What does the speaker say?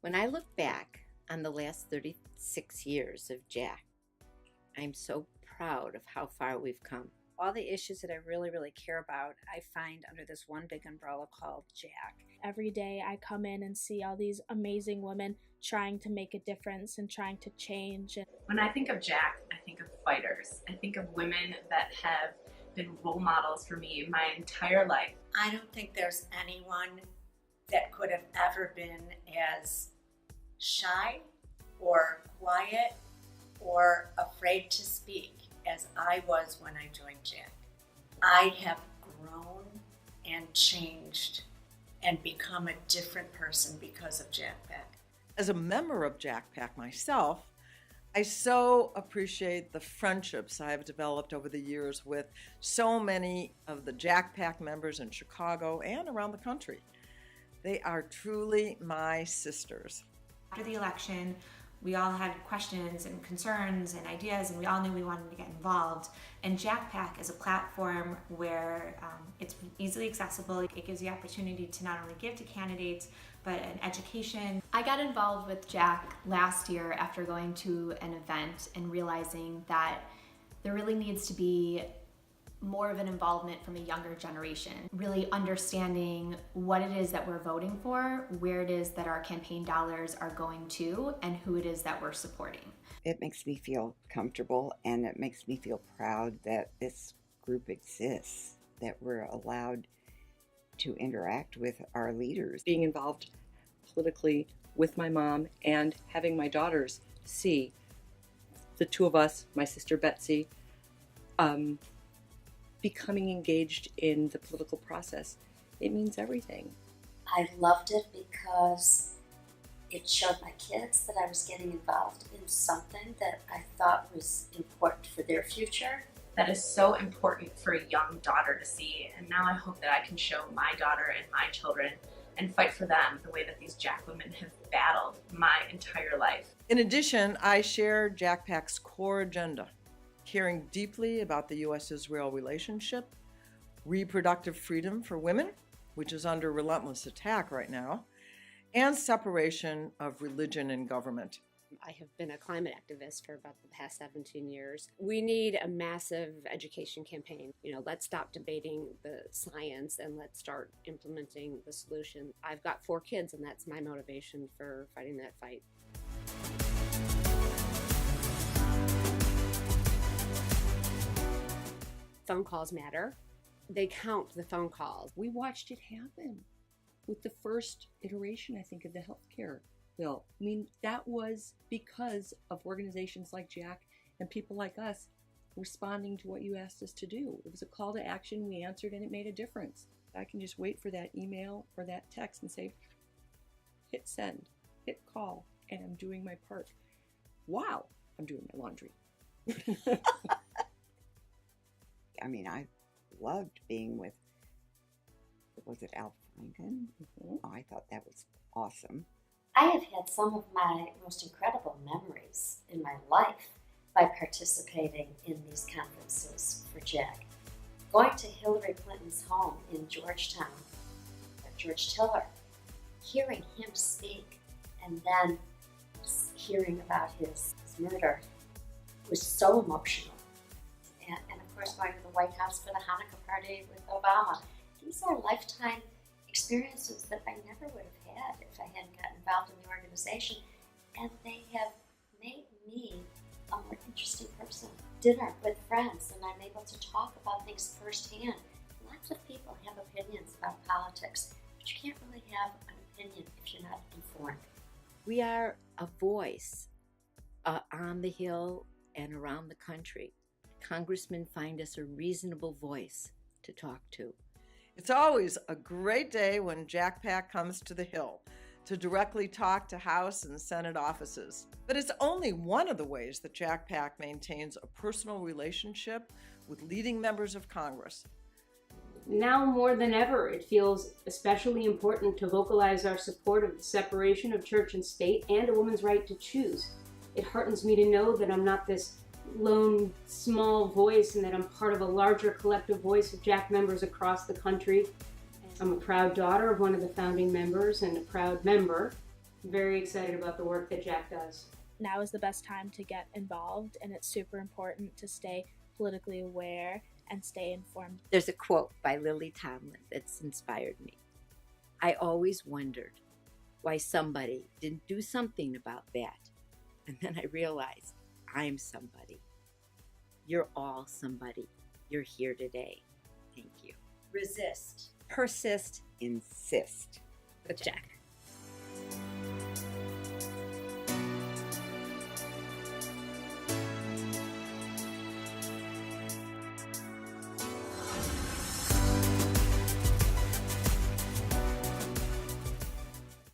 When I look back on the last 36 years of Jack, I'm so proud of how far we've come. All the issues that I really, really care about, I find under this one big umbrella called Jack. Every day I come in and see all these amazing women trying to make a difference and trying to change. When I think of Jack, I think of fighters. I think of women that have been role models for me my entire life. I don't think there's anyone that could have ever been as shy or quiet or afraid to speak as I was when I joined Jack. I have grown and changed and become a different person because of Jack Pack. As a member of Jack Pack myself, I so appreciate the friendships I have developed over the years with so many of the Jack Pack members in Chicago and around the country. They are truly my sisters. After the election, we all had questions and concerns and ideas, and we all knew we wanted to get involved. And Jack Pack is a platform where it's easily accessible. It gives the opportunity to not only give to candidates, but an education. I got involved with Jack last year after going to an event and realizing that there really needs to be more of an involvement from a younger generation, really understanding what it is that we're voting for, where it is that our campaign dollars are going to, and who it is that we're supporting. It makes me feel comfortable, and it makes me feel proud that this group exists, that we're allowed to interact with our leaders. Being involved politically with my mom and having my daughters see the two of us, my sister Betsy, becoming engaged in the political process, it means everything. I loved it because it showed my kids that I was getting involved in something that I thought was important for their future. That is so important for a young daughter to see, and now I hope that I can show my daughter and my children and fight for them the way that these Jack women have battled my entire life. In addition, I share Jack Pack's core agenda: caring deeply about the U.S.-Israel relationship, reproductive freedom for women, which is under relentless attack right now, and separation of religion and government. I have been a climate activist for about the past 17 years. We need a massive education campaign. Let's stop debating the science and let's start implementing the solution. I've got 4 kids, and that's my motivation for fighting that fight. Phone calls matter. They count the phone calls. We watched it happen with the first iteration, I think, of the healthcare bill. I mean, that was because of organizations like Jack and people like us responding to what you asked us to do. It was a call to action. We answered, and it made a difference. I can just wait for that email or that text and say, hit send, hit call, and I'm doing my part. Wow, I'm doing my laundry. I mean, I loved being with, was it Al Franken? Mm-hmm. Oh, I thought that was awesome. I have had some of my most incredible memories in my life by participating in these conferences for Jack. Going to Hillary Clinton's home in Georgetown, George Tiller, hearing him speak, and then hearing about his murder was so emotional. And of course, going to the White House for the Hanukkah party with Obama. These are lifetime experiences that I never would have had if I hadn't gotten involved in the organization. And they have made me a more interesting person. Dinner with friends, and I'm able to talk about things firsthand. Lots of people have opinions about politics, but you can't really have an opinion if you're not informed. We are a voice on the Hill and around the country. Congressmen find us a reasonable voice to talk to. It's always a great day when Jack Pack comes to the Hill to directly talk to House and Senate offices. But it's only one of the ways that Jack Pack maintains a personal relationship with leading members of Congress. Now more than ever, it feels especially important to vocalize our support of the separation of church and state and a woman's right to choose. It heartens me to know that I'm not this lone, small voice and that I'm part of a larger collective voice of Jack members across the country. I'm a proud daughter of one of the founding members and a proud member very excited about the work that Jack does. Now is the best time to get involved, and it's super important to stay politically aware and stay informed. There's a quote by Lily Tomlin that's inspired me. I always wondered why somebody didn't do something about that. And then I realized I'm somebody. You're all somebody. You're here today. Thank you. Resist. Persist. Insist. With Jack.